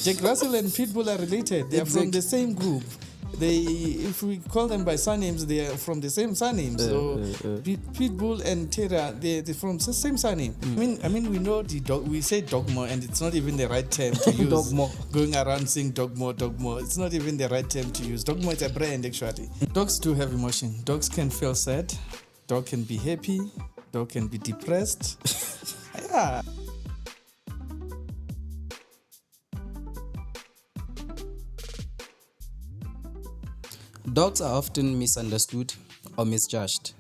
Jack Russell and Pitbull are related. They are from the same group. If we call them by surnames, they are from the same surname. So Pitbull and Terra, they're from the same surname. I mean, we know the dog. We say dogmo, and it's not even the right term to use. Dogmo. Going around saying dogmo. It's not even the right term to use. Dogmo is a brand, actually. Dogs do have emotion. Dogs can feel sad. Dog can be happy. Dog can be depressed. Yeah. Dogs are often misunderstood or misjudged,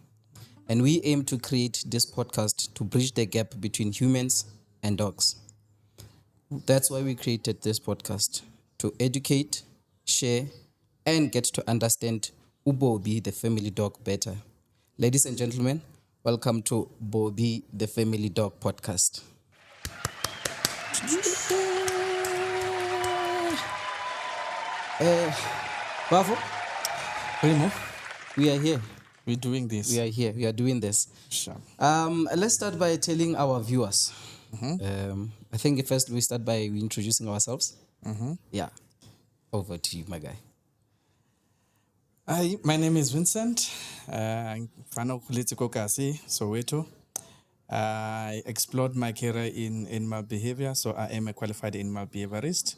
and we aim to create this podcast to bridge the gap between humans and dogs. That's why we created this podcast, to educate, share, and get to understand Ubobi, the family dog, better. Ladies and gentlemen, welcome to Bobi, the family dog podcast. Bafo, Remo, we are here. we're doing this. We are here. We are doing this. Sure. Let's start by telling our viewers. I think first we start by introducing ourselves. Yeah. Over to you, my guy. Hi, my name is Vincent. I'm Fano Kulitiko Kasi, Soweto. I explored my career in animal behavior, so I am a qualified animal behaviorist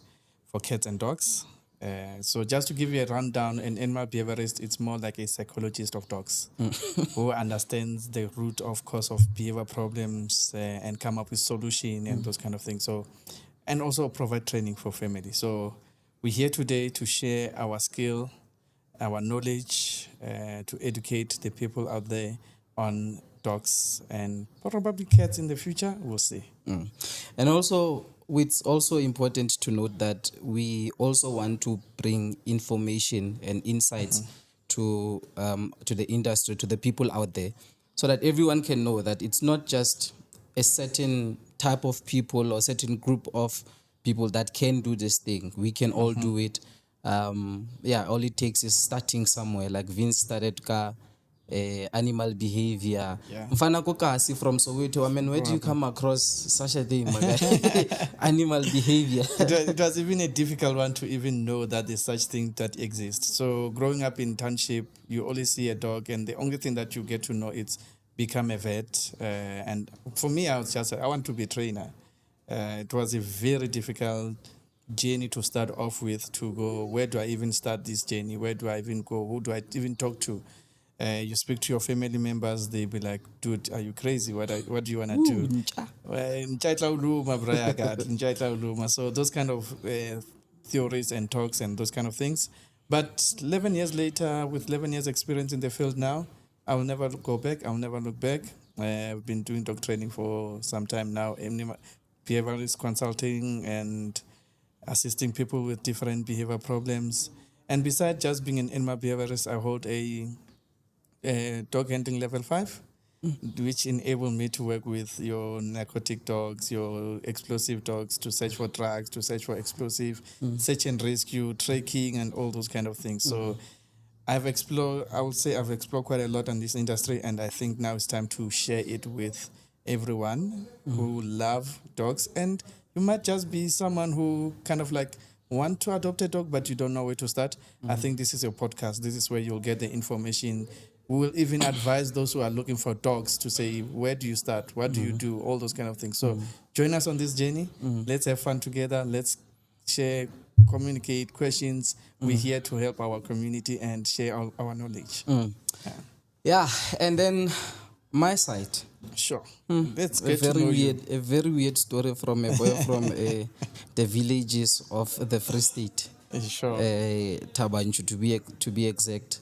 for cats and dogs. So just to give you a rundown, an animal behaviorist, it's more like a psychologist of dogs who understands the root of cause of behavior problems and come up with solution and those kind of things. So, and also provide training for family. So we're here today to share our skill, our knowledge, to educate the people out there on dogs and probably cats in the future. We'll see. And also, it's also important to note that we also want to bring information and insights to the industry, to the people out there, so that everyone can know that it's not just a certain type of people or certain group of people that can do this thing. We can all do it. All it takes is starting somewhere. Like Vince started animal behavior. Mfana Kokasi from Soweto. I mean, where do you come across such a thing, my guy? Animal behavior. It was even a difficult one to even know that there's such thing that exists. So growing up in township, you always see a dog, and the only thing that you get to know is become a vet. And for me, I want to be a trainer. It was a very difficult journey to start off with, to go, where do I even start this journey? Where do I even go? Who do I even talk to? You speak to your family members, they be like, dude, are you crazy? What do you want to do? So those kind of theories and talks and those kind of things. But 11 years later, with 11 years experience in the field now, I will never go back. I will never look back. I've been doing dog training for some time now. Behaviorist consulting and assisting people with different behavior problems. And besides just being an animal behaviorist, I hold a dog handling level 5, which enable me to work with your narcotic dogs, your explosive dogs, to search for drugs, to search for explosive, search and rescue, tracking, and all those kind of things. So I would say I've explored quite a lot in this industry, and I think now it's time to share it with everyone who love dogs. And you might just be someone who kind of like want to adopt a dog, but you don't know where to start. I think this is your podcast. This is where you'll get the information. We will even advise those who are looking for dogs to say, where do you start? What do you do? All those kind of things. So join us on this journey. Let's have fun together. Let's share, communicate questions. We're here to help our community and share our knowledge. Yeah, and then my side. Sure. Let's get to know you. A very weird story from a boy from the villages of the Free State. Sure. Tabanchu to be exact.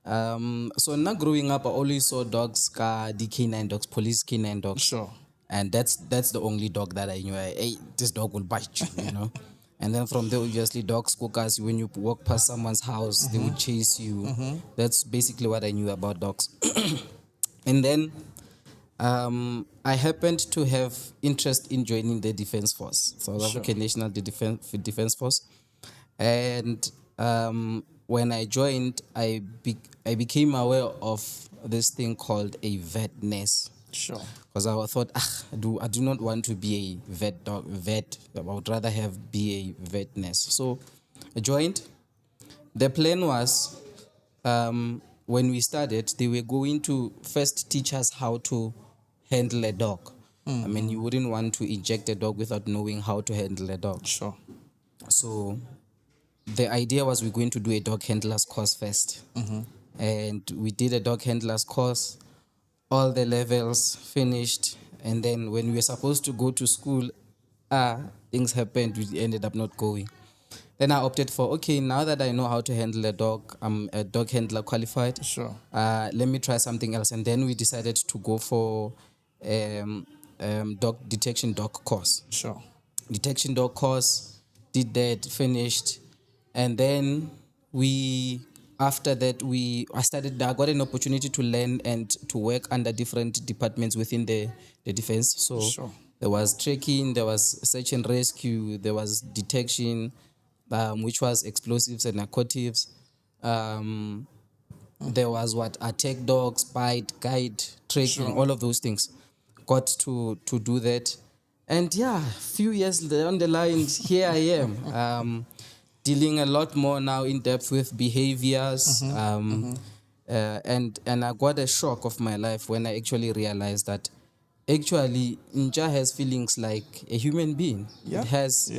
So now growing up, I always saw dogs, the canine dogs, police canine dogs. Sure. And that's the only dog that I knew. Hey, this dog will bite you, you know. And then from there, obviously, dogs, cookers, when you walk past someone's house, they would chase you. That's basically what I knew about dogs. And then I happened to have interest in joining the Defense Force, South African National Defense Force. And when I joined, I became aware of this thing called a vet nurse. Sure. Because I thought, I do not want to be a vet. I would rather be a vet nurse. So I joined. The plan was, when we started, they were going to first teach us how to handle a dog. I mean, you wouldn't want to inject a dog without knowing how to handle a dog. Sure. So the idea was we're going to do a dog handler's course first. And we did a dog handler's course, all the levels finished. And then when we were supposed to go to school, things happened. We ended up not going. Then I opted for, okay, now that I know how to handle a dog, I'm a dog handler qualified. Sure. Let me try something else. And then we decided to go for dog detection dog course. Sure. Detection dog course, did that, finished. And then after that, I got an opportunity to learn and to work under different departments within the defense. So Sure. there was tracking, there was search and rescue, there was detection, which was explosives and narcotics. There was attack dogs, bite, guide, tracking, all of those things. Got to do that. And yeah, a few years down the line, here I am. Dealing a lot more now in depth with behaviors. And I got a shock of my life when I actually realized that actually Nja has feelings like a human being. Yeah. It has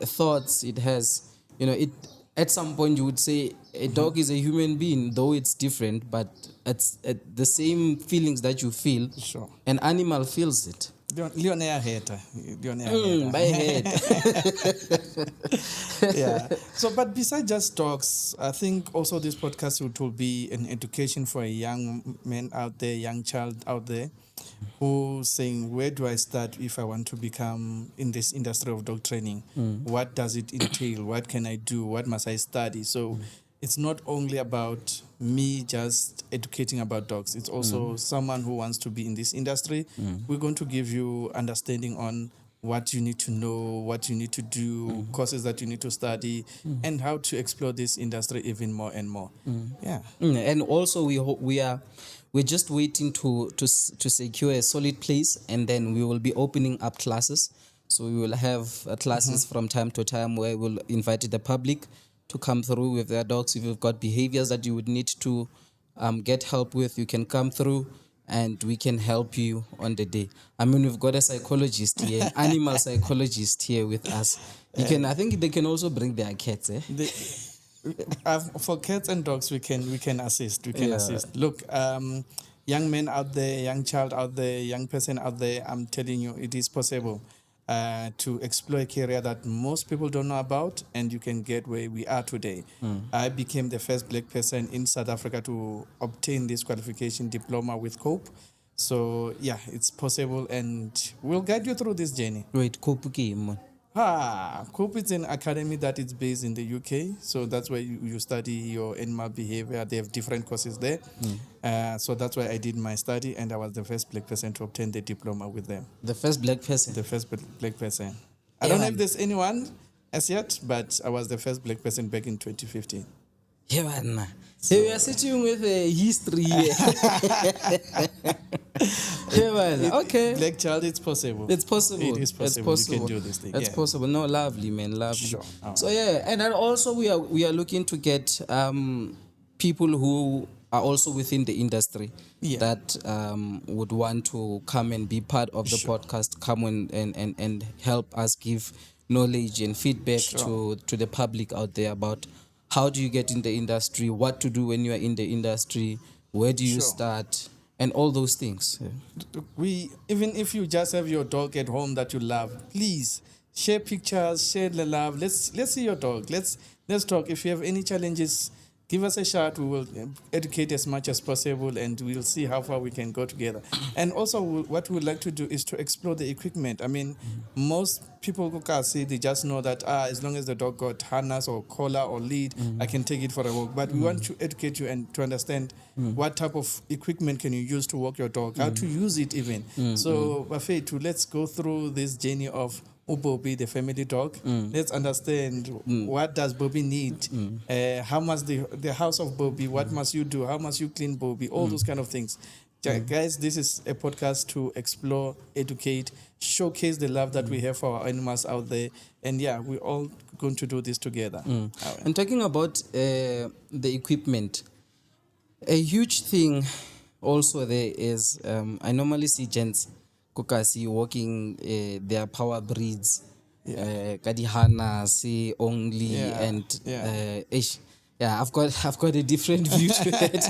thoughts. It has, it. At some point you would say a dog is a human being, though it's different, but it's the same feelings that you feel. Sure. An animal feels it. Leonea hater. By head. Yeah. So, but besides just dogs, I think also this podcast will be an education for a young man out there, young child out there, who's saying, where do I start if I want to become in this industry of dog training? What does it entail? What can I do? What must I study? So it's not only about me just educating about dogs. It's also someone who wants to be in this industry. We're going to give you understanding on what you need to know, what you need to do, courses that you need to study, and how to explore this industry even more and more. Yeah. And also we're just waiting to secure a solid place, and then we will be opening up classes. So we will have classes from time to time where we'll invite the public to come through with their dogs. If you've got behaviors that you would need to get help with, you can come through and we can help you on the day. I mean, we've got a psychologist here, animal psychologist here with us. I think they can also bring their cats. For cats and dogs, we can assist. We can assist. Look, young men out there, young child out there, young person out there, I'm telling you, it is possible to explore a career that most people don't know about, and you can get where we are today. I became the first black person in South Africa to obtain this qualification diploma with COPE. So yeah, it's possible, and we'll guide you through this journey. Wait, Kopuki. COPE is an academy that is based in the UK. So that's where you study your animal behavior. They have different courses there. So that's why I did my study, and I was the first black person to obtain the diploma with them. The first black person? The first black person. I don't know if there's anyone as yet, but I was the first black person back in 2015. Yeah, man. So we are sitting with a history here. Yeah, man. Okay. Black child, it's possible. It's possible. It is possible. You can do this thing. It's possible. No, lovely, man. Lovely. Sure. So yeah, and then also we are looking to get people who are also within the industry that would want to come and be part of the podcast, come and help us give knowledge and feedback to the public out there about how do you get in the industry, what to do when you are in the industry, where do you start, and all those things. Even if you just have your dog at home that you love, please share pictures, share the love. Let's see your dog. Let's talk. If you have any challenges, give us a shout. We will educate as much as possible, and we'll see how far we can go together. And also, what we would like to do is to explore the equipment. I mean, most people who can see, they just know that as long as the dog got harness or collar or lead, I can take it for a walk. But we want to educate you and to understand what type of equipment can you use to walk your dog, how to use it even. So, Bafetu, let's go through this journey of Bobby, the family dog. Let's understand what does Bobby need, how must the house of Bobby, what must you do, how must you clean Bobby, all those kind of things. Guys, this is a podcast to explore, educate, showcase the love that we have for our animals out there. And yeah, we're all going to do this together. And talking about the equipment, a huge thing also there is I normally see gents kokasi walking their power breeds, kadihana, see only, Yeah, and yeah. yeah, I've got a different view to it,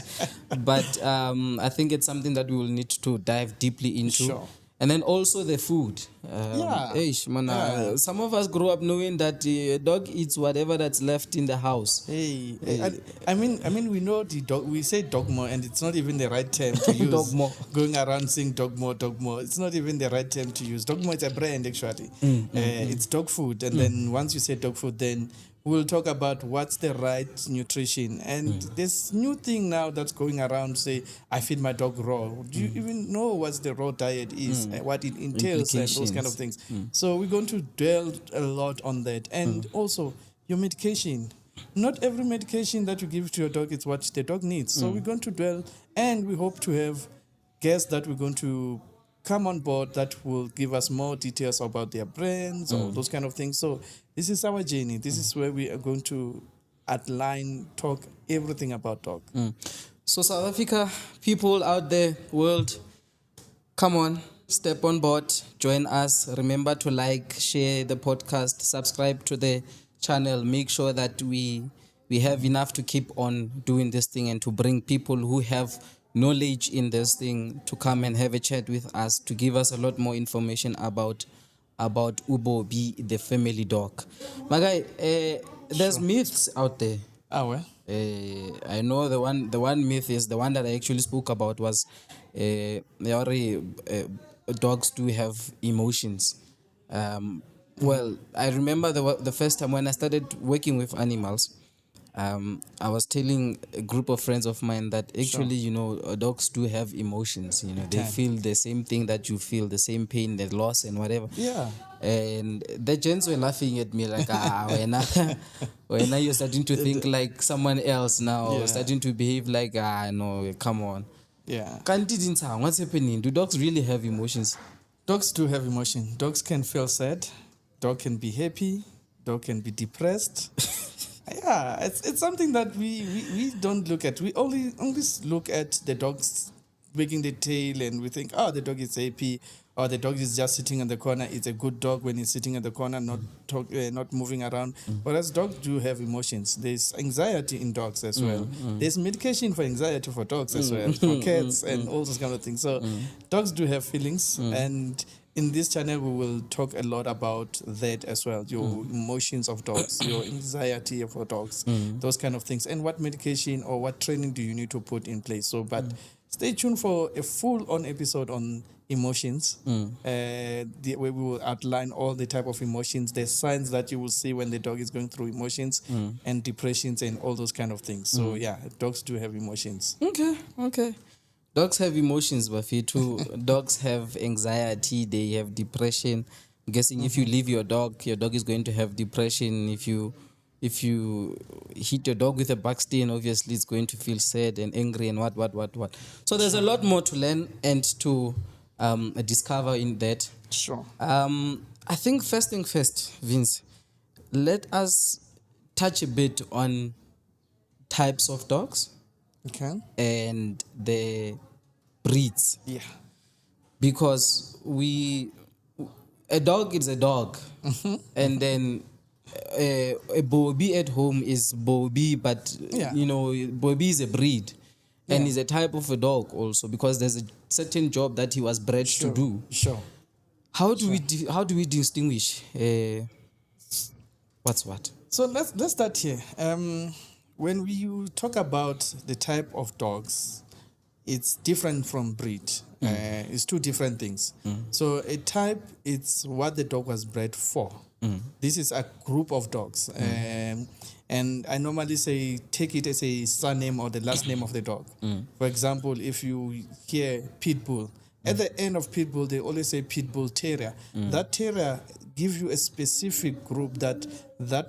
but I think it's something that we will need to dive deeply into. Sure. And then also the food. Yeah. Yeah. Some of us grew up knowing that a dog eats whatever that's left in the house. Hey, I mean, we know the dog. We say dogma, and it's not even the right term to use. Dogma. Going around saying dogma, dogma. It's not even the right term to use. Dogma is a brand, actually. It's dog food, and then once you say dog food, then we'll talk about what's the right nutrition. And this new thing now that's going around, say, I feed my dog raw. Do you even know what the raw diet is, what it entails, and those kind of things? So we're going to dwell a lot on that, and also your medication. Not every medication that you give to your dog is what the dog needs. So we're going to dwell, and we hope to have guests that we're going to come on board that will give us more details about their brands or those kind of things. So this is our journey. This is where we are going to outline, talk everything about dog. So South Africa, people out there, world, come on, step on board, join us. Remember to like, share the podcast, subscribe to the channel. Make sure that we have enough to keep on doing this thing and to bring people who have knowledge in this thing to come and have a chat with us, to give us a lot more information about Ubo B, the family dog. My guy, there's myths out there. Ah, well. I know the one myth is the one that I actually spoke about was dogs do have emotions. Well, I remember the first time when I started working with animals, I was telling a group of friends of mine that actually, dogs do have emotions. They feel the same thing that you feel, the same pain, the loss, and whatever. Yeah. And the gents were laughing at me like, when you're starting to think like someone else now, Yeah. starting to behave like, no, come on. Yeah. What's happening? Do dogs really have emotions? Dogs do have emotion. Dogs can feel sad. Dog can be happy. Dog can be depressed. Yeah, it's something that we don't look at. We only look at the dogs wagging the tail, and we think, oh, the dog is happy, or the dog is just sitting in the corner. It's a good dog when he's sitting in the corner, not moving around. Whereas dogs do have emotions. There's anxiety in dogs as well. There's medication for anxiety for dogs as well, for cats and all those kind of things. So dogs do have feelings, and in this channel, we will talk a lot about that as well. Your emotions of dogs, your anxiety for dogs, those kind of things, and what medication or what training do you need to put in place. So, but stay tuned for a full-on episode on emotions, where we will outline all the type of emotions, the signs that you will see when the dog is going through emotions and depressions and all those kind of things. So, yeah, dogs do have emotions. Okay. Dogs have emotions, Buffy, too. Dogs have anxiety, they have depression. I'm guessing if you leave your dog is going to have depression. If you hit your dog with a back stain, obviously it's going to feel sad and angry and what. So there's a lot more to learn and to discover in that. Sure. I think first thing first, Vince, let us touch a bit on types of dogs. Okay. And the breeds. Yeah. Because a dog is a dog. And then a Bobby at home is Bobby, but Bobby is a breed. And is a type of a dog also, because there's a certain job that he was bred to do. Sure. How do we distinguish what's what? So let's start here. When you talk about the type of dogs, it's different from breed. It's two different things. So a type, it's what the dog was bred for. This is a group of dogs. And I normally say, take it as a surname or the last name of the dog. For example, if you hear pit bull, At the end of pit bull, they always say pit bull terrier. That terrier gives you a specific group that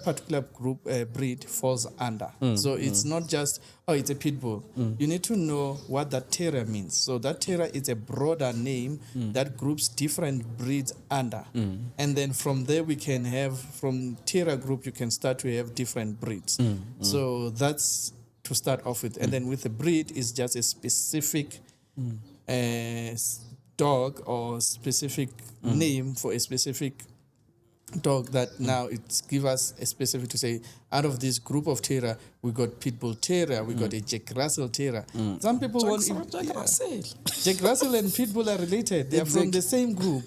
particular group breed falls under. So it's not just, oh, it's a pit bull. You need to know what that terrier means. So that terrier is a broader name that groups different breeds under. And then from there we can have, from terrier group, you can start to have different breeds. So that's to start off with. And then with a breed is just a specific dog or specific name for a specific dog that now it's give us a specific to say, out of this group of terrier, we got pit bull terrier, we got a Jack Russell terrier. Some people want Jack Russell and pit bull are related. They are from the same group.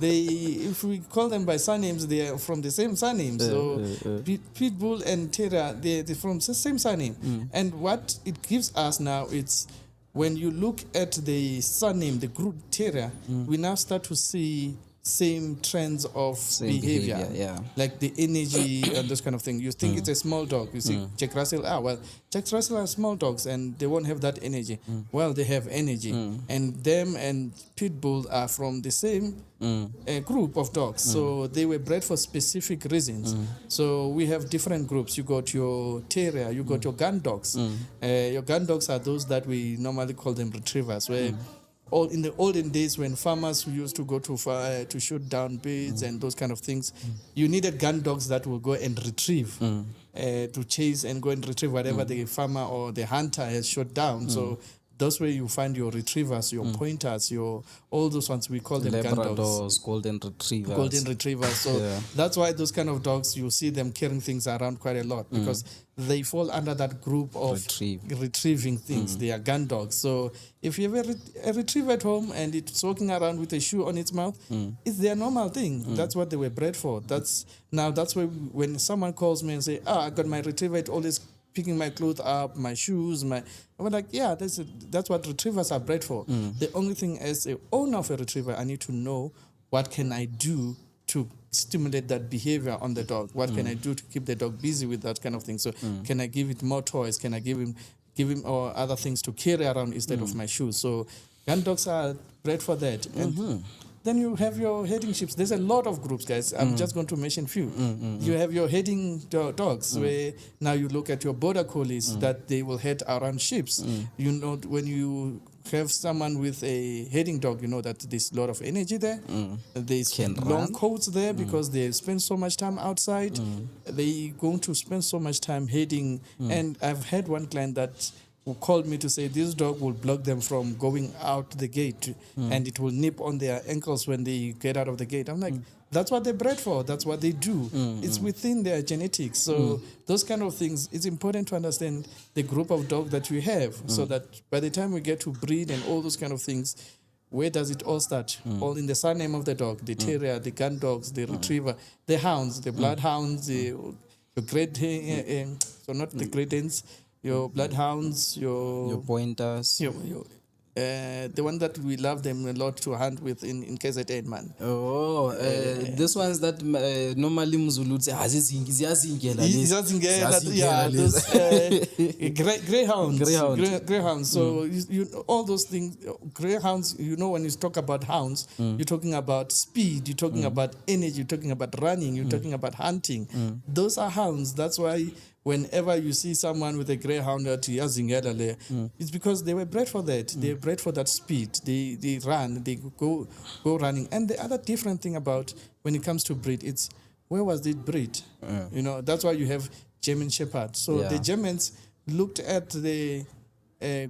If we call them by surnames, they are from the same surname. So pit bull and terrier, they're from the same surname. And what it gives us now, it's when you look at the surname, the group terrier, we now start to see same trends of behavior, like the energy and those kind of things. You think it's a small dog. You see Jack Russell, Jack Russell are small dogs and they won't have that energy. Well, they have energy. And them and pit bull are from the same group of dogs. So they were bred for specific reasons. So we have different groups. You got your terrier, you got your gun dogs. Your gun dogs are those that we normally call them retrievers, where in the olden days when farmers used to go to fire to shoot down birds and those kind of things, you needed gun dogs that will go and retrieve, to chase and go and retrieve whatever the farmer or the hunter has shot down. So that's where you find your retrievers, your pointers, all those ones, we call them gun dogs. Golden retrievers. Golden retrievers. So that's why those kind of dogs, you see them carrying things around quite a lot because they fall under that group of retrieving things. They are gun dogs. So if you have a retriever at home and it's walking around with a shoe on its mouth, it's their normal thing. That's what they were bred for. That's why when someone calls me and say, I got my retriever, it always picking my clothes up, my shoes, I'm like, that's what retrievers are bred for. The only thing as a owner of a retriever, I need to know what can I do to stimulate that behavior on the dog. What can I do to keep the dog busy with that kind of thing? So can I give it more toys? Can I give him or other things to carry around instead of my shoes? So gun dogs are bred for that. And then you have your heading ships. There's a lot of groups, guys. I'm just going to mention few. You have your heading dogs, where now you look at your border collies that they will head around ships. You know, when you have someone with a heading dog, you know that there's a lot of energy there. There's long coats there because they spend so much time outside. They're going to spend so much time heading. And I've had one client that who called me to say this dog will block them from going out the gate and it will nip on their ankles when they get out of the gate. I'm like, that's what they're bred for. That's what they do. It's within their genetics. So those kind of things, it's important to understand the group of dog that you have so that by the time we get to breed and all those kind of things, where does it all start? All in the surname of the dog, the terrier, the gun dogs, the retriever, the hounds, the bloodhounds, the great, so not the Great Danes, your bloodhounds, your pointers, the one that we love them a lot to hunt with in KZN, man. This one's that normally Mzulu would say, greyhounds. So you all those things, greyhounds. You know, when you talk about hounds, you're talking about speed, you're talking about energy, you're talking about running, you're talking about hunting. Those are hounds. That's why whenever you see someone with a greyhound at Yazingela, it's because they were bred for that. They're bred for that speed. They run, they go running. And the other different thing about when it comes to breed, it's where was it bred? You know, that's why you have German Shepherd. So the Germans looked at the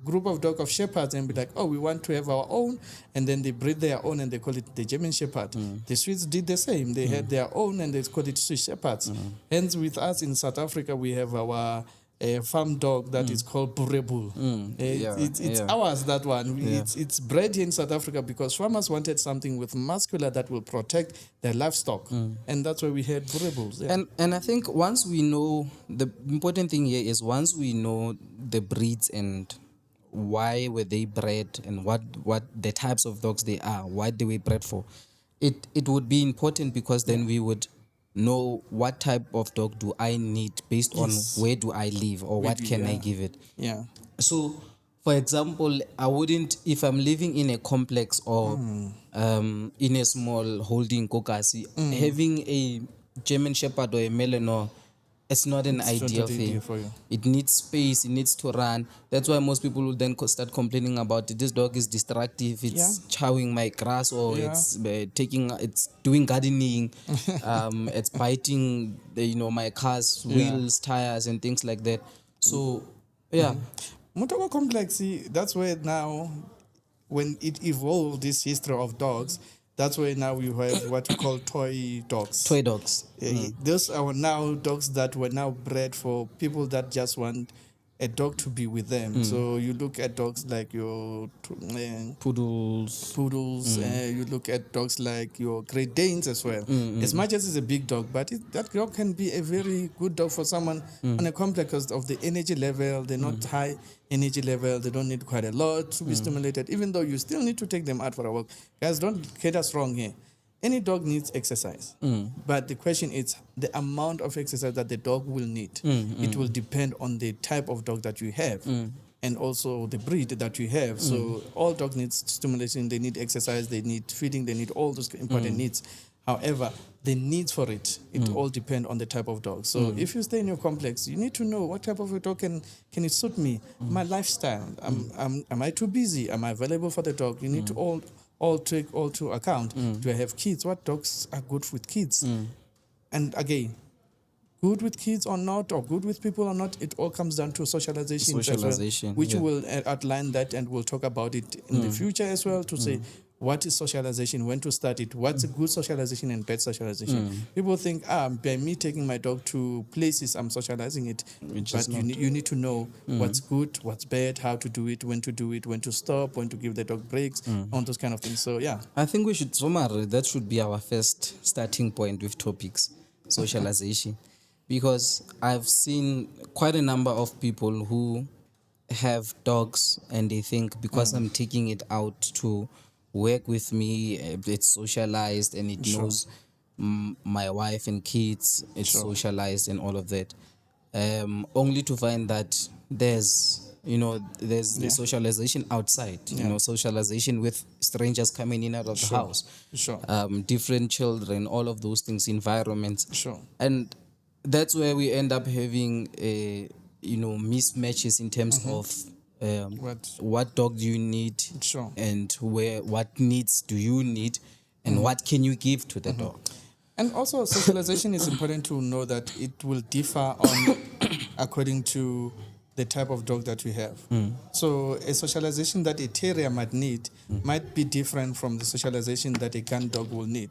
group of dog of shepherds and be like, we want to have our own, and then they breed their own and they call it the German Shepherd. The Swedes did the same. They had their own and they called it Swiss Shepherds. Hence, with us in South Africa, we have our farm dog that is called Burebul. It's ours, that one. It's bred here in South Africa because farmers wanted something with muscular that will protect their livestock. And that's why we had Burebuls. And I think once we know, the important thing here is once we know the breeds and why were they bred and what the types of dogs they are, why they were bred for, it would be important because then we would know what type of dog do I need based on where do I live or what can I give it. Yeah. So For example, I wouldn't, if I'm living in a complex or in a small holding kokasi, having a German Shepherd or a Malinois, it's not an It's not ideal the idea thing. for you. It needs space, it needs to run. That's why most people will then start complaining about it. This dog is destructive, Yeah. it's chowing my grass, or Yeah. it's doing gardening, it's biting my car's Yeah. wheels, tires, and things like that. So, yeah. Mutoko complex, see, that's where now, when it evolved, this history of dogs, that's where now you have what we call toy dogs. Toy dogs. Those are now dogs that were now bred for people that just want a dog to be with them. So you look at dogs like your Poodles. poodles. You look at dogs like your Great Danes as well. As much as it's a big dog, but that dog can be a very good dog for someone on a complex because of the energy level. They're not high energy level. They don't need quite a lot to be stimulated, even though you still need to take them out for a walk. Guys, don't get us wrong here. Any dog needs exercise, but the question is the amount of exercise that the dog will need. It will depend on the type of dog that you have and also the breed that you have. So all dogs need stimulation, they need exercise, they need feeding, they need all those important needs. However, the needs for it all depend on the type of dog. So if you stay in your complex, you need to know what type of a dog can it suit me, my lifestyle. Am I too busy? Am I available for the dog? You need to all take all to account. Do I have kids? What dogs are good with kids? And again, good with kids or not, or good with people or not, it all comes down to socialization as well, Socialization, which yeah. will outline that, and we'll talk about it in the future as well to say what is socialization, when to start it, what's a good socialization and bad socialization. People think, by me taking my dog to places, I'm socializing it, Which but is not. you need to know what's good, what's bad, how to do it, when to stop, when to give the dog breaks, on those kind of things. So yeah. I think we should, Somar, that should be our first starting point with topics, socialization. Because I've seen quite a number of people who have dogs and they think because I'm taking it out to work with me, it's socialized and it Sure. knows my wife and kids, it's Sure. socialized and all of that. Only to find that there's Yeah. socialization outside, socialization with strangers coming in out of the Sure. house, Sure. different children, all of those things, environments. Sure. And that's where we end up having mismatches in terms of what dog do you need, Sure. and what needs do you need, and what can you give to the dog. And also, socialization is important to know that it will differ on according to the type of dog that you have. So, a socialization that a terrier might need might be different from the socialization that a gun dog will need.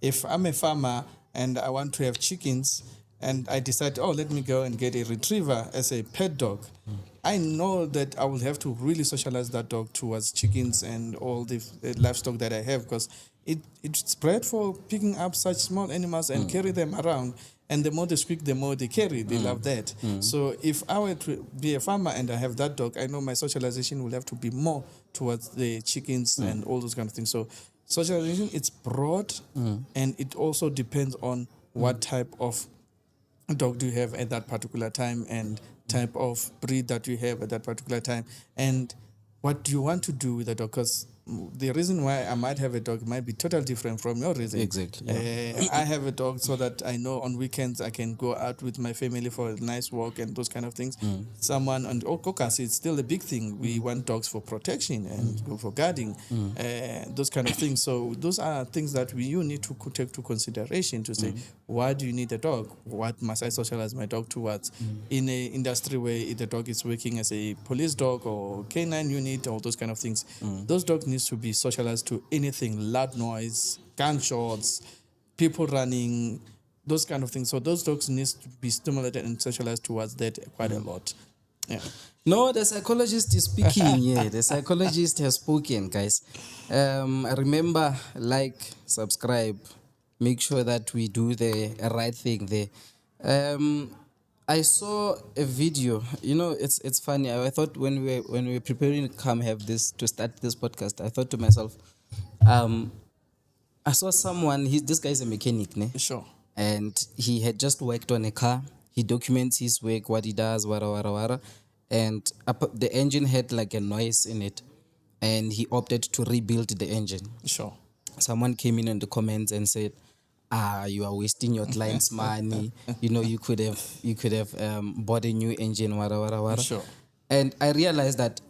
If I'm a farmer and I want to have chickens, and I decide, oh, let me go and get a retriever as a pet dog, I know that I will have to really socialize that dog towards chickens and all the livestock that I have, because it's bred for picking up such small animals and carry them around. And the more they squeak, the more they carry. They love that. So if I were to be a farmer and I have that dog, I know my socialization will have to be more towards the chickens and all those kind of things. So socialization, it's broad, and it also depends on what type of dog do you have at that particular time, and type of breed that you have at that particular time, and what do you want to do with the dog, because the reason why I might have a dog might be totally different from your reason. Exactly, I have a dog so that I know on weekends I can go out with my family for a nice walk and those kind of things. Someone on Okokas, it's still a big thing. We want dogs for protection and go for guarding, those kind of things. So those are things that you need to take to consideration to say, why do you need a dog? What must I socialize my dog towards? In a industry where the dog is working as a police dog or canine unit or those kind of things, those dogs needs to be socialized to anything, loud noise, gunshots, people running, those kind of things. So those dogs needs to be stimulated and socialized towards that quite a lot. Yeah. No, the psychologist is speaking. Yeah, the psychologist has spoken, guys. Remember, like, subscribe, make sure that we do the right thing there. I saw a video. It's funny. I thought when we were preparing to come have this to start this podcast, I thought to myself, I saw someone. This guy is a mechanic, ne? Sure. And he had just worked on a car. He documents his work, what he does, wara wara wara. and the engine had like a noise in it, and he opted to rebuild the engine. Sure. Someone came in the comments and said, you are wasting your client's money. You could have bought a new engine, wara wara wara. Sure. And I realized that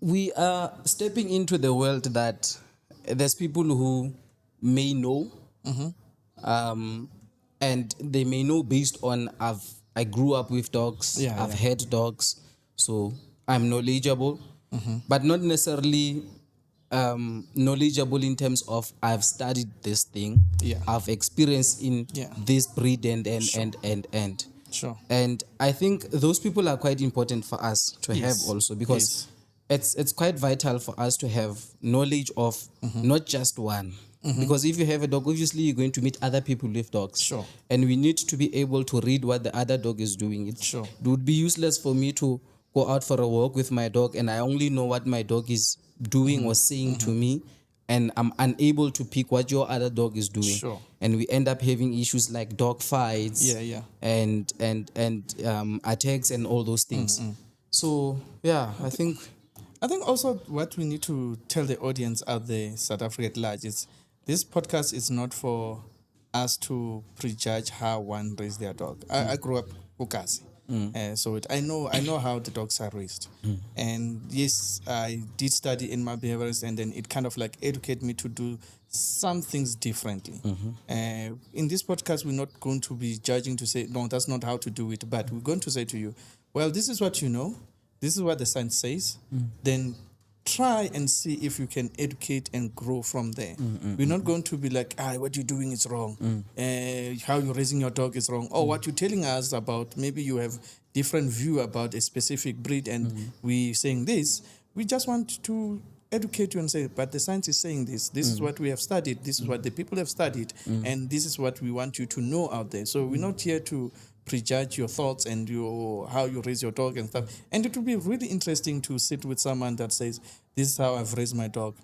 we are stepping into the world that there's people who may know, and they may know based on I grew up with dogs, Yeah, I've yeah. had dogs, so I'm knowledgeable, but not necessarily knowledgeable in terms of I've studied this thing, Yeah. I've experienced in Yeah. this breed and Sure. and. Sure. And I think those people are quite important for us to have Yes. also, because Yes. it's quite vital for us to have knowledge of not just one. Because if you have a dog, obviously you're going to meet other people with dogs. Sure. And we need to be able to read what the other dog is doing. Sure. It would be useless for me to go out for a walk with my dog and I only know what my dog is doing or saying to me, and I'm unable to pick what your other dog is doing. Sure. And we end up having issues like dog fights, Yeah, yeah. and attacks and all those things. So yeah, I think also what we need to tell the audience out there, South Africa at large, is this podcast is not for us to prejudge how one raised their dog. I grew up Ukasi. I know how the dogs are raised. And yes, I did study in my behaviors, and then it kind of like educated me to do some things differently. In this podcast, we're not going to be judging to say, no, that's not how to do it, but we're going to say to you, well, this is what you know, this is what the science says, then try and see if you can educate and grow from there. We're not going to be like, what you're doing is wrong. How you're raising your dog is wrong. Or what you're telling us about, maybe you have different view about a specific breed and we saying this. We just want to educate you and say, but the science is saying this. This is what we have studied. This is what the people have studied. And this is what we want you to know out there. So we're not here to prejudge your thoughts and how you raise your dog and stuff. And it would be really interesting to sit with someone that says, this is how I've raised my dog.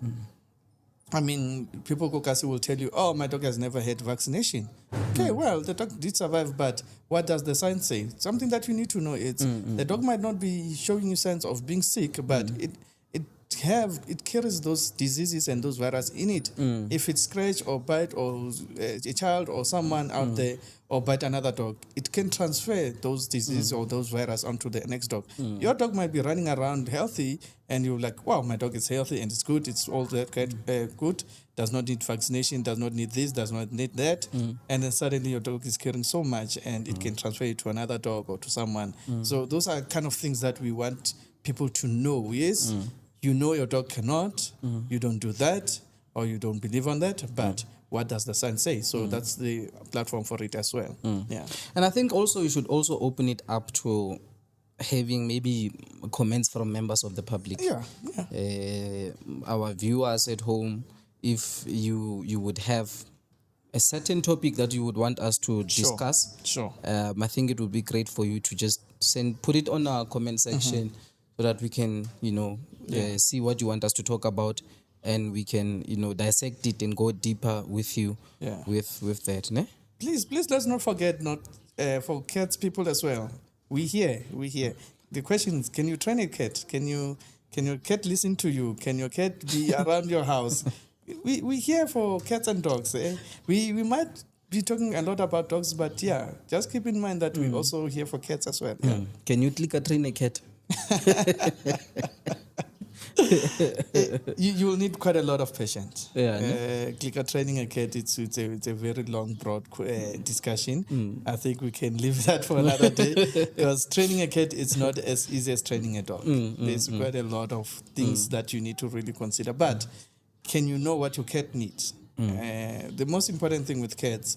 I mean, people Kokasi will tell you, oh, my dog has never had vaccination. Okay, well, the dog did survive, but what does the science say? Something that you need to know is the dog might not be showing you signs of being sick, but it carries those diseases and those viruses in it. If it scratch or bite or a child or someone out there or bite another dog, it can transfer those diseases or those viruses onto the next dog. Your dog might be running around healthy and you're like, wow, my dog is healthy and it's good, it's all that good, does not need vaccination, does not need this, does not need that. And then suddenly your dog is carrying so much and it can transfer it to another dog or to someone. So those are kind of things that we want people to know. Yes, you know your dog cannot, you don't do that, or you don't believe on that, but what does the science say? So that's the platform for it as well. Yeah. And I think also you should also open it up to having maybe comments from members of the public. Yeah. Our viewers at home, if you would have a certain topic that you would want us to discuss, Sure. I think it would be great for you to just put it on our comment section so that we can, see what you want us to talk about, and we can, dissect it and go deeper with you with that. Ne? Please, let's not forget for cats people as well. We here. The question is, can you train a cat? Can your cat listen to you? Can your cat be around your house? We here for cats and dogs. We might be talking a lot about dogs, but yeah, just keep in mind that we're also here for cats as well. Yeah. Can you train a cat? You will need quite a lot of patience. Yeah. Clicker training a cat, it's a very long, broad discussion. I think we can leave that for another day, because training a cat is not as easy as training a dog. There's quite a lot of things that you need to really consider. But can you know what your cat needs? The most important thing with cats,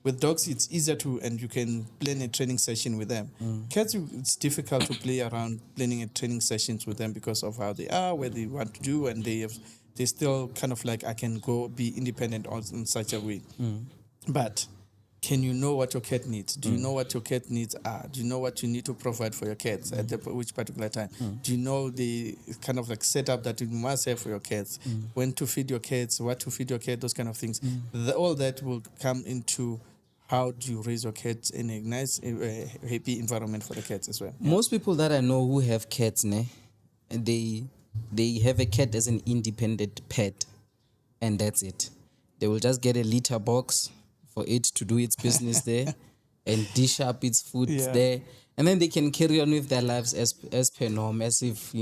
with dogs, it's easier and you can plan a training session with them. Cats, it's difficult to play around planning a training sessions with them because of how they are, where they want to do, and they still kind of like, I can go be independent in such a way. But can you know what your cat needs? Do you know what your cat needs are? Do you know what you need to provide for your cats at which particular time? Do you know the kind of like setup that you must have for your cats? When to feed your cats, what to feed your cat, those kind of things. All that will come into how do you raise your cats in a nice, happy environment for the cats as well? Yeah. Most people that I know who have cats, they have a cat as an independent pet, and that's it. They will just get a litter box for it to do its business there, and dish up its food Yeah. there, and then they can carry on with their lives as per norm, as if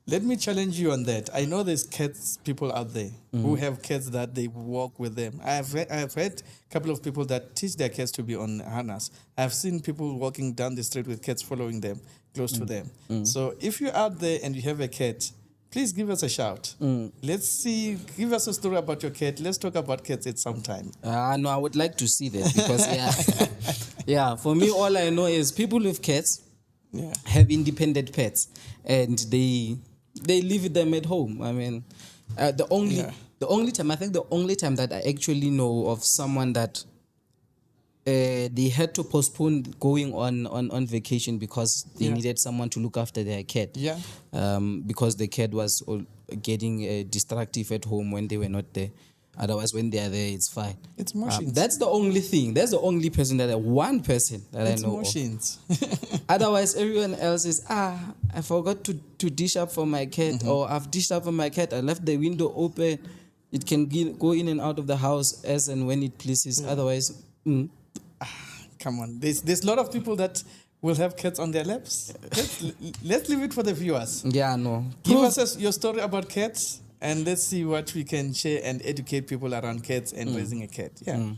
Let me challenge you on that. I know there's cats people out there who have cats that they walk with them. I've heard a couple of people that teach their cats to be on harness. I've seen people walking down the street with cats following them, close to them. So if you're out there and you have a cat, please give us a shout. Let's see, give us a story about your cat. Let's talk about cats at some time. No, I would like to see that because yeah, for me, all I know is people with cats have independent pets, and they leave them at home. I mean, the only time that I actually know of someone that they had to postpone going on vacation because they needed someone to look after their cat. Yeah. Because the cat was getting destructive at home when they were not there. Otherwise, when they are there, it's fine. It's motions. That's the only thing. That's the only person one person that I know motions. of. Otherwise, everyone else is, I forgot to dish up for my cat, or I've dished up for my cat. I left the window open. It can go in and out of the house as and when it pleases. Otherwise, come on. There's a lot of people that will have cats on their laps. Let's leave it for the viewers. Yeah, no. Give us your story about cats, and let's see what we can share and educate people around cats and raising a cat. Yeah.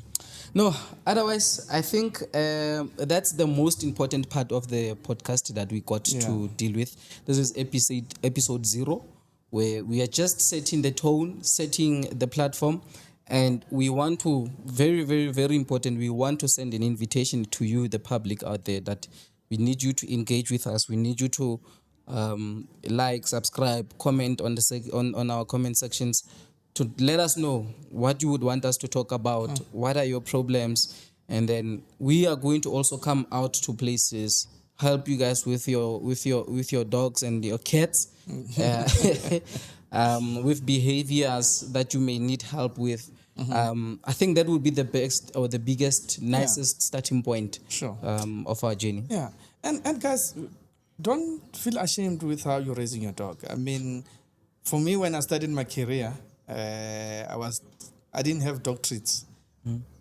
No, otherwise, I think that's the most important part of the podcast that we got to deal with. This is episode 0, where we are just setting the tone, setting the platform, and we want to, very, very, very important, we want to send an invitation to you, the public out there, that we need you to engage with us. We need you to like, subscribe, comment on on our comment sections, to let us know what you would want us to talk about, what are your problems, and then we are going to also come out to places, help you guys with your dogs and your cats, with behaviors that you may need help with. I think that would be the best or the biggest, nicest starting point of our journey. Yeah, and guys, don't feel ashamed with how you're raising your dog. I mean, for me, when I started my career, I didn't have dog treats.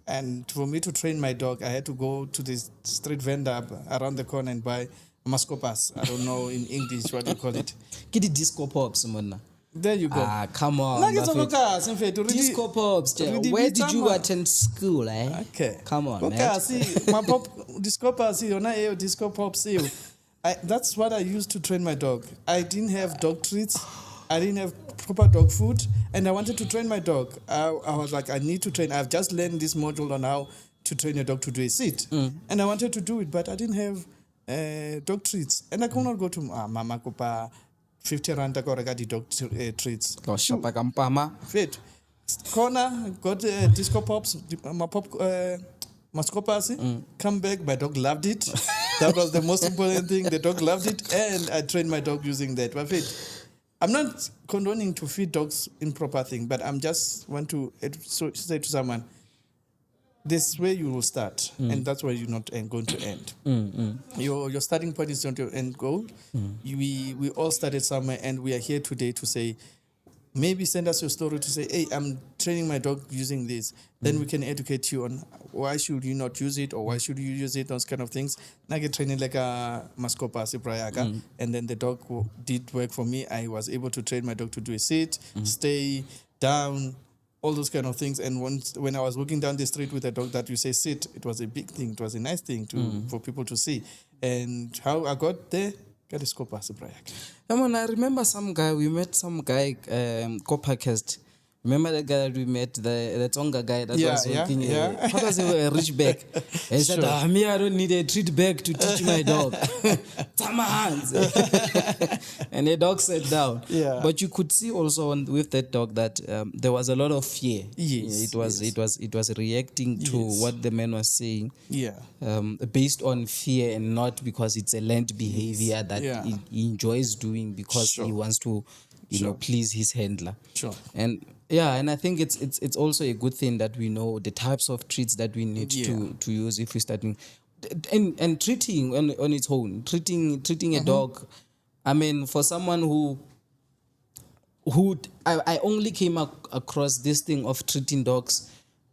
And for me to train my dog, I had to go to this street vendor around the corner and buy mascopas. I don't know in English what you call it. Get the disco pops, man. There you go. Come on. Disco pops. Where did you attend school, eh? Okay. Come on, okay, man. See, my pop disco pops, disco pops. That's what I used to train my dog. I didn't have dog treats. I didn't have proper dog food, and I wanted to train my dog. I was like, I need to train. I've just learned this module on how to train your dog to do a sit, and I wanted to do it, but I didn't have dog treats, and I could not go to Mama Kopa 50 rand ko reka di dog treats. Fit. Corner got disco pops, my pop mascopasi. Come back, my dog loved it. That was the most important thing. The dog loved it, and I trained my dog using that. But fit. I'm not condoning to feed dogs improper thing, but I'm just want to say to someone, this is where you will start, and that's where you're not going to end. Your starting point is not your end goal. We all started somewhere, and we are here today to say, maybe send us your story to say, hey, I'm training my dog using this. Then we can educate you on why should you not use it, or why should you use it, those kind of things. I get training like a mascopa, and then the dog did work for me. I was able to train my dog to do a sit, stay, down, all those kind of things. And when I was walking down the street with a dog that you say sit, it was a big thing. It was a nice thing for people to see. And how I got there, got a scopa, I remember we met some guy, Coppercast. Remember the guy that we met, the Tonga guy that was working what was it, a rich bag? He said, me, I don't need a treat bag to teach my dog. Time my hands. And the dog sat down. Yeah. But you could see also with that dog that there was a lot of fear. Yes. It was reacting to what the man was saying. Yeah. Based on fear, and not because it's a learned behavior that he enjoys doing because he wants to Sure. please his handler. Sure. And yeah, and I think it's also a good thing that we know the types of treats that we need Yeah. to use if we're starting, and treating on its own, treating a dog. I mean, for someone who I only came across this thing of treating dogs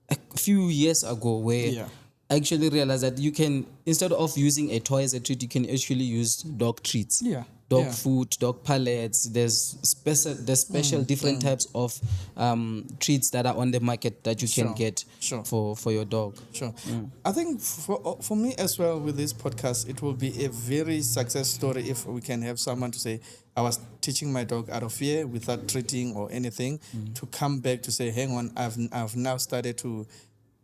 a few years ago, where Yeah. I actually realized that you can, instead of using a toy as a treat, you can actually use dog treats. Yeah. Dog Yeah. food, dog pellets. There's special different types of treats that are on the market that you can Sure. get Sure. for your dog. Sure. I think for me as well with this podcast, it will be a very success story if we can have someone to say, I was teaching my dog out of fear without treating or anything, to come back to say, hang on, I've now started to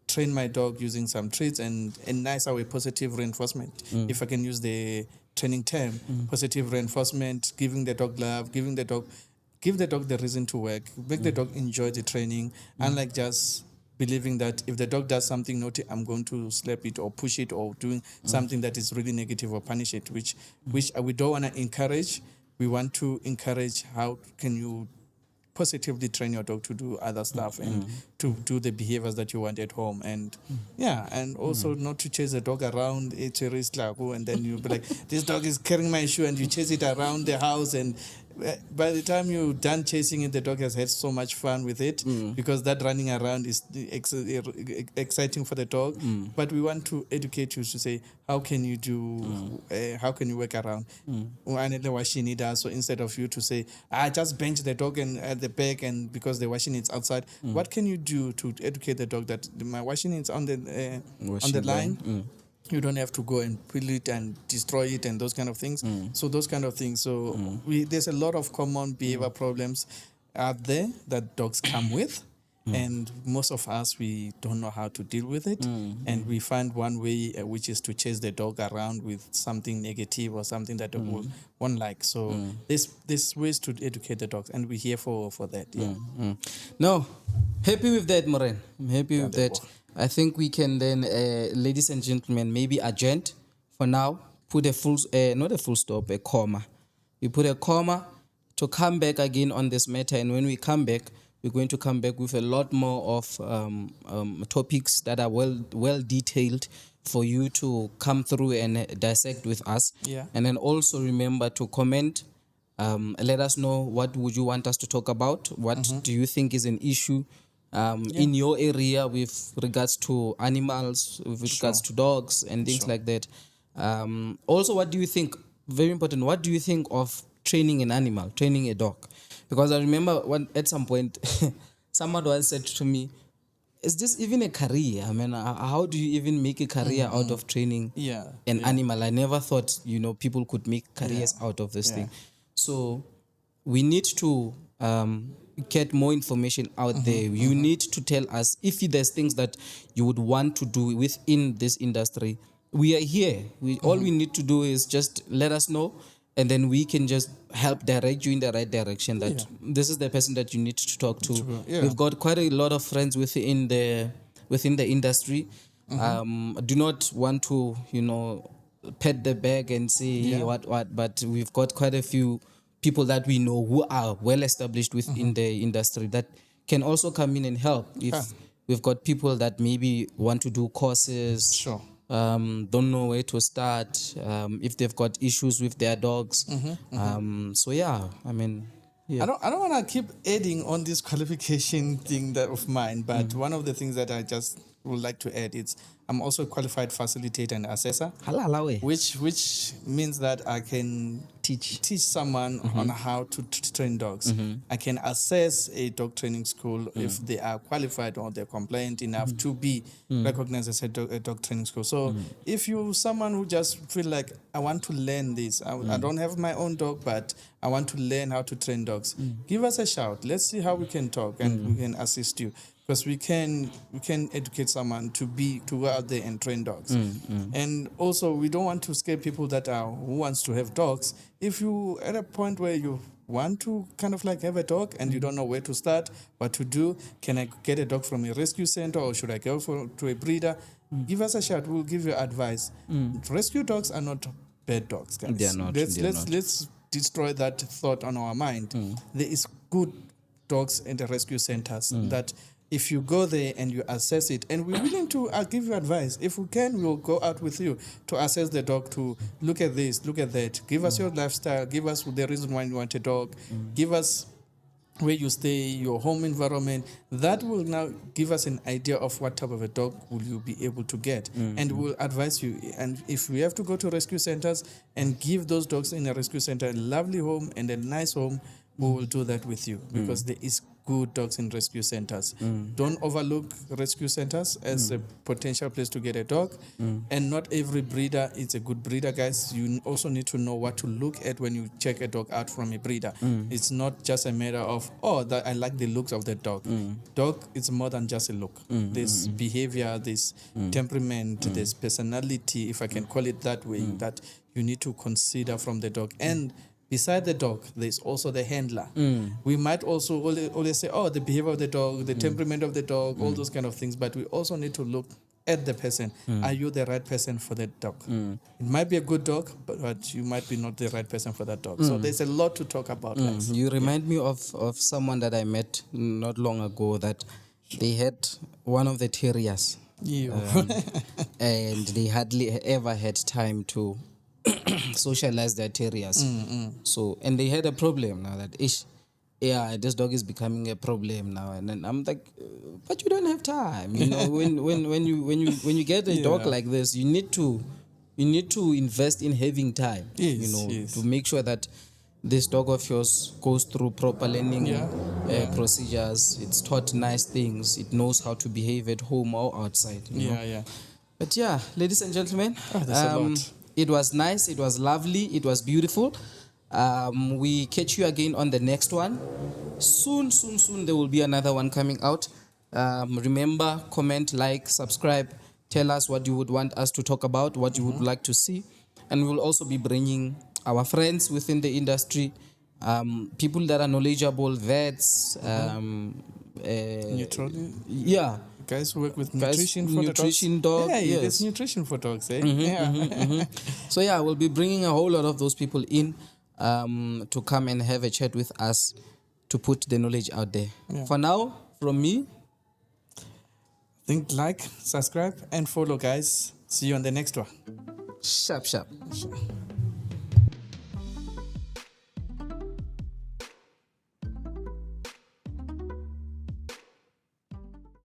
train my dog using some treats and a nice way positive reinforcement. If I can use the training term, positive reinforcement, giving the dog love, give the dog the reason to work, make the dog enjoy the training, unlike just believing that if the dog does something naughty, I'm going to slap it or push it or doing something that is really negative or punish it, which we don't want to encourage. We want to encourage how can you positively train your dog to do other stuff and to do the behaviors that you want at home, and and also not to chase the dog around and then you'll be like, this dog is carrying my shoe, and you chase it around the house, and by the time you're done chasing it, the dog has had so much fun with it, because that running around is exciting for the dog. But we want to educate you to say, how can you do how can you work around so instead of you to say, just bench the dog and at the back, and because the washing is outside, what can you do to educate the dog that my washing is on the line? You don't have to go and peel it and destroy it and those kind of things. So those kind of things. So there's a lot of common behavior problems out there that dogs come with. And most of us, we don't know how to deal with it. And we find one way, which is to chase the dog around with something negative or something that the dog won't like. So there's ways to educate the dogs, and we're here for that. Yeah. No, happy with that, Moren. I'm happy with that. I think we can then, ladies and gentlemen, maybe adjourn for now. Put a full, not a full stop, a comma. We put a comma to come back again on this matter, and when we come back, we're going to come back with a lot more of topics that are well detailed for you to come through and dissect with us. Yeah. And then also remember to comment. Let us know what would you want us to talk about. What do you think is an issue in your area with regards to animals, with regards to dogs and things like that. Also, what do you think? Very important. What do you think of training an animal, training a dog? Because I remember at some point, someone once said to me, "Is this even a career? I mean, how do you even make a career out of training an animal?" I never thought people could make careers out of this thing. So we need to get more information out there. You need to tell us if there's things that you would want to do within this industry. We are here. All we need to do is just let us know, and then we can just help direct you in the right direction, that this is the person that you need to talk to. We've got quite a lot of friends within the industry. Do not want to pat the bag and say hey, what, but we've got quite a few people that we know who are well established within the industry that can also come in and help. If we've got people that maybe want to do courses, don't know where to start, if they've got issues with their dogs. So yeah, I mean, I don't want to keep adding on this qualification thing of mine, but one of the things that I just would like to add is I'm also a qualified facilitator and assessor, which means that I can teach someone on how to train dogs. I can assess a dog training school if they are qualified or they're compliant enough to be recognized as a dog training school. So if you someone who just feel like I want to learn this, I don't have my own dog, but I want to learn how to train dogs, give us a shout. Let's see how we can talk and we can assist you. Because we can educate someone to go out there and train dogs. And also we don't want to scare people who wants to have dogs. If you at a point where you want to kind of like have a dog and you don't know where to start, what to do, can I get a dog from a rescue center or should I go to a breeder? Give us a shout. We'll give you advice. Rescue dogs are not bad dogs, guys. They are not. Let's destroy that thought on our mind. There is good dogs in the rescue centers that if you go there and you assess it, and we're willing to give you advice. If we can, we'll go out with you to assess the dog, to look at this, look at that, give us your lifestyle, give us the reason why you want a dog, give us where you stay, your home environment. That will now give us an idea of what type of a dog will you be able to get, and we'll advise you. And if we have to go to rescue centers and give those dogs in a rescue center a lovely home and a nice home, we will do that with you, because there is good dogs in rescue centers. Don't overlook rescue centers as a potential place to get a dog. And not every breeder is a good breeder, guys. You also need to know what to look at when you check a dog out from a breeder. It's not just a matter of, oh, that I like the looks of the dog. Dog is more than just a look. There's behavior, there's temperament, there's personality, if I can call it that way, that you need to consider from the dog. And beside the dog, there's also the handler. We might also always say, oh, the behavior of the dog, the temperament of the dog, all those kind of things. But we also need to look at the person. Are you the right person for that dog? It might be a good dog, but you might be not the right person for that dog. So there's a lot to talk about, guys. You remind me of someone that I met not long ago, that they had one of the terriers, and they hardly ever had time to socialize their terriers. So, and they had a problem now that this dog is becoming a problem now. And then I'm like, but you don't have time. You know, when you get a dog like this, you need to invest in having time. To make sure that this dog of yours goes through proper learning procedures. It's taught nice things. It knows how to behave at home or outside. You know? But yeah, ladies and gentlemen, a lot. It was nice. It was lovely. It was beautiful. We catch you again on the next one. Soon, there will be another one coming out. Remember, comment, like, subscribe. Tell us what you would want us to talk about, what you would like to see. And we will also be bringing our friends within the industry, people that are knowledgeable, vets, guys who work with nutrition for nutrition the dogs. Dog. Yeah, there's nutrition for dogs, eh? So yeah, we'll be bringing a whole lot of those people in to come and have a chat with us, to put the knowledge out there. For now, from me, think, like, subscribe, and follow, guys. See you on the next one. Sharp.